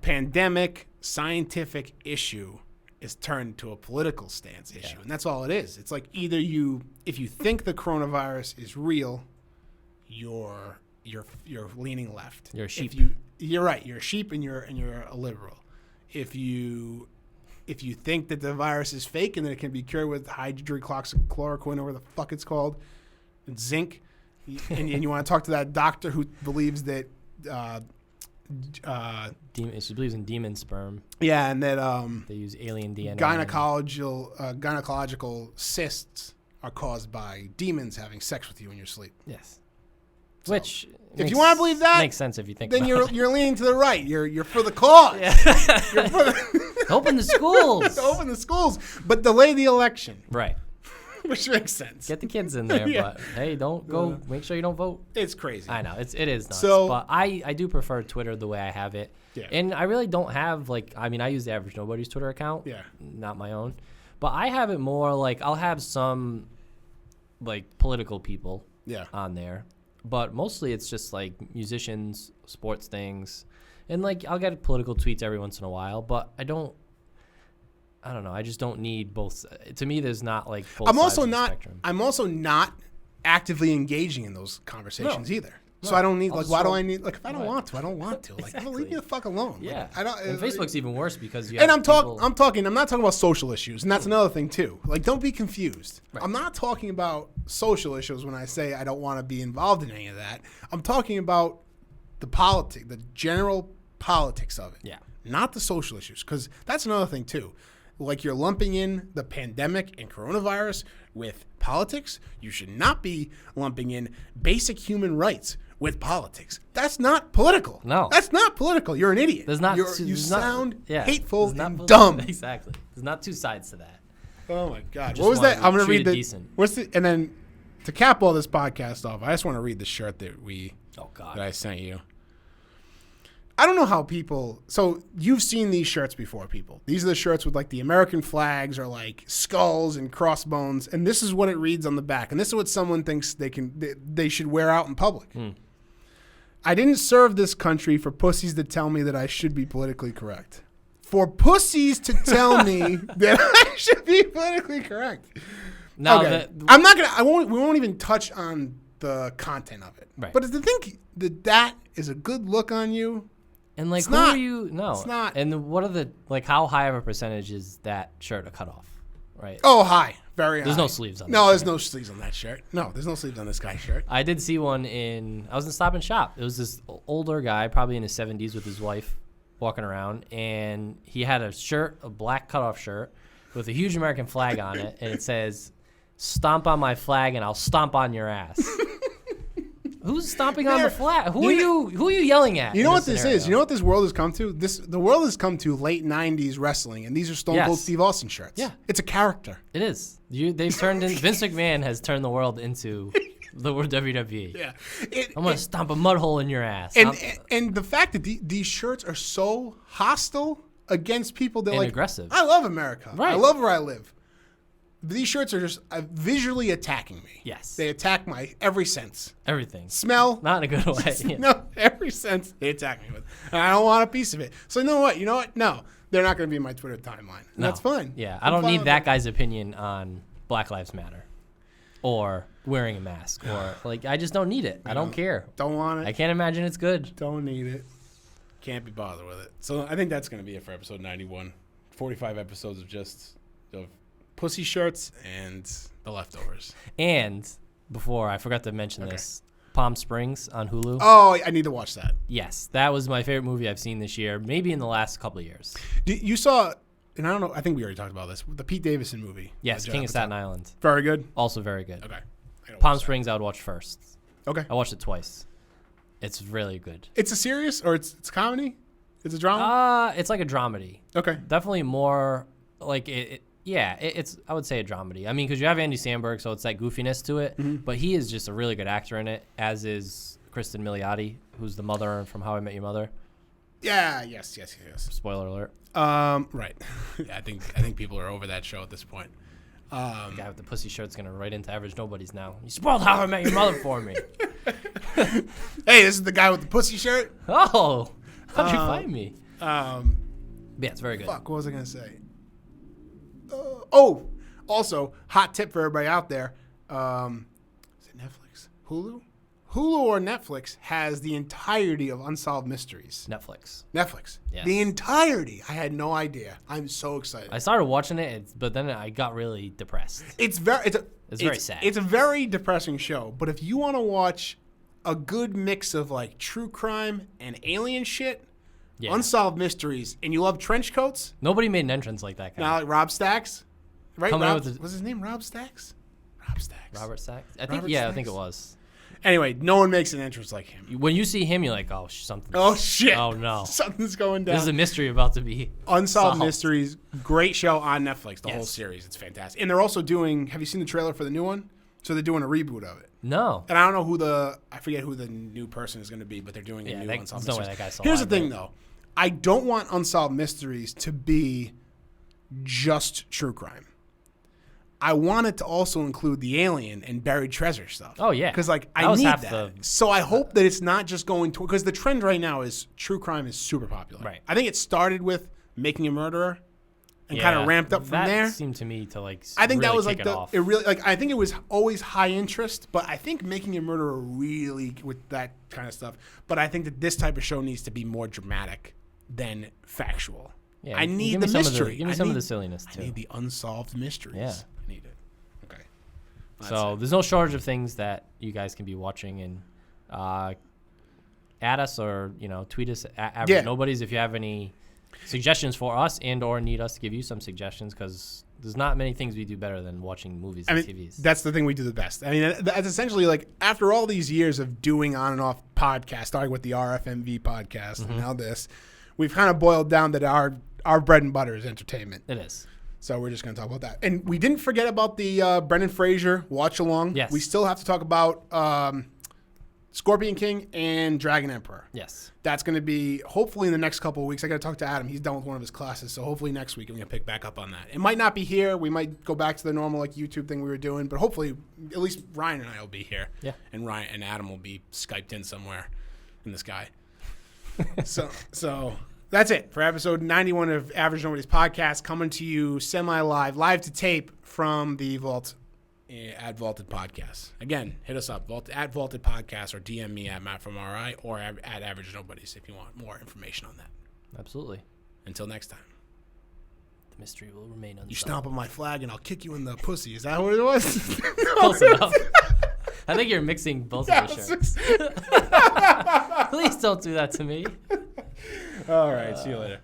Speaker 2: pandemic scientific issue is turned to a political stance issue. And that's all it is. It's like, either if you think the coronavirus is real, you're leaning left. You're a sheep. You're right. You're a sheep, and you're a liberal. If you think that the virus is fake and that it can be cured with hydroxychloroquine or whatever the fuck it's called, and zinc, and you want to talk to that doctor who believes that she believes in demon sperm.
Speaker 1: Yeah, and that
Speaker 2: they use alien DNA.
Speaker 1: Gynecological cysts are caused by demons having sex with you in your sleep.
Speaker 2: Yes. So, which,
Speaker 1: if you want to believe that,
Speaker 2: makes sense if you think.
Speaker 1: Then
Speaker 2: about
Speaker 1: you're leaning to the right. You're for the cause. Yeah. You're for
Speaker 2: open the schools.
Speaker 1: Open the schools, but delay the election.
Speaker 2: Right.
Speaker 1: Which makes sense.
Speaker 2: Get the kids in there, but hey, don't go. Make sure you don't vote.
Speaker 1: It's crazy.
Speaker 2: I know it is nuts. So, but I do prefer Twitter the way I have it. Yeah. And I really don't have I use the average nobody's Twitter account. Yeah. Not my own, but I have it more like I'll have some like political people. Yeah. On there. But mostly it's just like musicians, sports things, and like I'll get political tweets every once in a while. But I don't know. I just don't need both. To me, there's not like both sides of the spectrum.
Speaker 1: I'm also not actively engaging in those conversations either. So I don't need why do I need if I don't want to, I don't want to. Like, exactly. Leave me the fuck alone.
Speaker 2: Yeah.
Speaker 1: Like, I don't.
Speaker 2: And Facebook's even worse because you.
Speaker 1: And I'm not talking about social issues, and that's another thing too. Like, don't be confused. Right. I'm not talking about social issues when I say I don't want to be involved in any of that. I'm talking about the general politics of it. Yeah. Not the social issues, because that's another thing too. Like, you're lumping in the pandemic and coronavirus with politics. You should not be lumping in basic human rights with politics. That's not political.
Speaker 2: No.
Speaker 1: That's not political. You're an idiot. You sound hateful and dumb.
Speaker 2: Exactly. There's not two sides to that.
Speaker 1: Oh, my God. What was that? I'm going to read and then to cap all this podcast off, I just want to read the shirt that I sent you. I don't know how people. So you've seen these shirts before, people. These are the shirts with like the American flags or like skulls and crossbones, and this is what it reads on the back. And this is what someone thinks they should wear out in public. I didn't serve this country for pussies to tell me that I should be politically correct. For pussies to tell me that I should be politically correct. No, okay. I'm not gonna. We won't even touch on the content of it. Right. But to think that is a good look on you.
Speaker 2: And like, who are you? No, it's not. And what are the how high of a percentage is that shirt a cutoff? Right.
Speaker 1: Oh, high, very high.
Speaker 2: There's no sleeves on.
Speaker 1: No, there's no sleeves on that shirt. No, there's no sleeves on this guy's shirt.
Speaker 2: I did see one I was in Stop and Shop. It was this older guy, probably in his 70s, with his wife, walking around, and he had a black cutoff shirt with a huge American flag on it, and it says, "Stomp on my flag, and I'll stomp on your ass." Who's stomping on the flag? Who are you yelling at?
Speaker 1: You know what this is? You know what this world has come to? The world has come to late 90s wrestling, and these are Stone Cold Steve Austin shirts. Yeah. It's a character.
Speaker 2: It is. They've turned Vince McMahon has turned the world into the WWE. Yeah. I'm going to stomp a mud hole in your ass.
Speaker 1: And the fact that these shirts are so hostile against people that
Speaker 2: aggressive.
Speaker 1: I love America. Right. I love where I live. These shirts are just visually attacking me. Yes. They attack my every sense.
Speaker 2: Everything.
Speaker 1: Smell.
Speaker 2: Not in a good way.
Speaker 1: No, every sense they attack me with. And I don't want a piece of it. So you know what? No. they're not going to be in my Twitter timeline. And that's fine.
Speaker 2: Yeah, I don't need that guy's opinion on Black Lives Matter or wearing a mask or like I just don't need it. I don't care.
Speaker 1: Don't want it.
Speaker 2: I can't imagine it's good.
Speaker 1: Don't need it. Can't be bothered with it. So I think that's going to be it for episode 91. 45 episodes of just pussy shirts and The Leftovers.
Speaker 2: And before I forgot to mention this, Palm Springs on Hulu.
Speaker 1: Oh, I need to watch that.
Speaker 2: Yes, that was my favorite movie I've seen this year, maybe in the last couple of years.
Speaker 1: You saw, and I don't know, I think we already talked about this, the Pete Davidson movie.
Speaker 2: Yes, King of Staten Island.
Speaker 1: Very good.
Speaker 2: Also very good.
Speaker 1: Okay.
Speaker 2: Palm Springs I would watch first.
Speaker 1: Okay.
Speaker 2: I watched it twice. It's really good.
Speaker 1: It's a serious, or it's comedy? It's a drama?
Speaker 2: It's like a dramedy.
Speaker 1: Okay.
Speaker 2: Definitely more like it's I would say a dramedy. I mean, because you have Andy Samberg, so it's that goofiness to it. Mm-hmm. But he is just a really good actor in it, as is Kristen Milioti, who's the mother from How I Met Your Mother.
Speaker 1: Yeah. Yes.
Speaker 2: Spoiler alert.
Speaker 1: Right. I think people are over that show at this point.
Speaker 2: The guy with the pussy shirt's gonna write into Average Nobodies now. You spoiled How I Met Your Mother for me.
Speaker 1: Hey, this is the guy with the pussy shirt.
Speaker 2: Oh, how'd you find me? Yeah, it's very good.
Speaker 1: Fuck, what was I gonna say? Also, hot tip for everybody out there. Is it Netflix? Hulu? Hulu or Netflix has the entirety of Unsolved Mysteries.
Speaker 2: Netflix.
Speaker 1: Yes. The entirety. I had no idea. I'm so excited.
Speaker 2: I started watching it, but then I got really depressed.
Speaker 1: It's very sad. It's a very depressing show. But if you want to watch a good mix of like true crime and alien shit, Unsolved Mysteries, and you love trench coats.
Speaker 2: Nobody made an entrance like that guy.
Speaker 1: Now, like Rob Stacks, right?
Speaker 2: Was
Speaker 1: his name Rob Stacks?
Speaker 2: Robert Stacks. I think it was.
Speaker 1: Anyway, no one makes an entrance like him.
Speaker 2: When you see him, you're like, oh, something.
Speaker 1: Oh, shit.
Speaker 2: Oh, no.
Speaker 1: Something's going down.
Speaker 2: There's a mystery about to be
Speaker 1: Unsolved Mysteries, great show on Netflix, the
Speaker 2: Yes.
Speaker 1: whole series. It's fantastic. And they're also doing, have you seen the trailer for the new one? So they're doing a reboot of it.
Speaker 2: No.
Speaker 1: And I don't know I forget who the new person is going to be, but they're doing a new Unsolved Mysteries.
Speaker 2: No way that guy's
Speaker 1: Here's the thing, though. I don't want Unsolved Mysteries to be just true crime. I want it to also include the alien and buried treasure stuff.
Speaker 2: Oh, yeah.
Speaker 1: Because, like, I need that. So I hope that it's not just going to... Because the trend right now is true crime is super popular.
Speaker 2: Right.
Speaker 1: I think it started with Making a Murderer and kind of ramped up from there.
Speaker 2: That seemed to me to, like,
Speaker 1: I think
Speaker 2: really
Speaker 1: that was,
Speaker 2: kick
Speaker 1: like,
Speaker 2: it off.
Speaker 1: it really... Like, I think it was always high interest, but I think Making a Murderer really... With that kind of stuff. But I think that this type of show needs to be more dramatic than factual.
Speaker 2: Yeah,
Speaker 1: I need the mystery.
Speaker 2: Give me some of the silliness, too.
Speaker 1: I need the unsolved mysteries.
Speaker 2: Yeah.
Speaker 1: I need it. Okay.
Speaker 2: So there's no shortage of things that you guys can be watching, and add us or tweet us at Average Nobodies if you have any suggestions for us and or need us to give you some suggestions, because there's not many things we do better than watching movies and TVs.
Speaker 1: That's the thing we do the best. I mean, that's essentially like after all these years of doing on and off podcasts, starting with the RFMV podcast and now this, we've kind of boiled down that our bread and butter is entertainment.
Speaker 2: It is.
Speaker 1: So we're just going to talk about that. And we didn't forget about the Brendan Fraser watch along.
Speaker 2: Yes.
Speaker 1: We still have to talk about Scorpion King and Dragon Emperor.
Speaker 2: Yes.
Speaker 1: That's going to be hopefully in the next couple of weeks. I got to talk to Adam. He's done with one of his classes. So hopefully next week I'm going to pick back up on that. It might not be here. We might go back to the normal like YouTube thing we were doing. But hopefully at least Ryan and I will be here.
Speaker 2: Yeah.
Speaker 1: And Ryan and Adam will be Skyped in somewhere in the sky. So that's it for episode 91 of Average Nobody's podcast, coming to you semi-live, live to tape from the Vault at Vaulted Podcast. Again, hit us up at Vaulted Podcast or DM me at Matt from RI or at Average Nobodies if you want more information on that.
Speaker 2: Absolutely.
Speaker 1: Until next time.
Speaker 2: The mystery will remain unsolved. You
Speaker 1: stomp on my flag and I'll kick you in the pussy. Is that what it was?
Speaker 2: Close enough. I think you're mixing both of the shirts. Please don't do that to me.
Speaker 1: All right. See you later.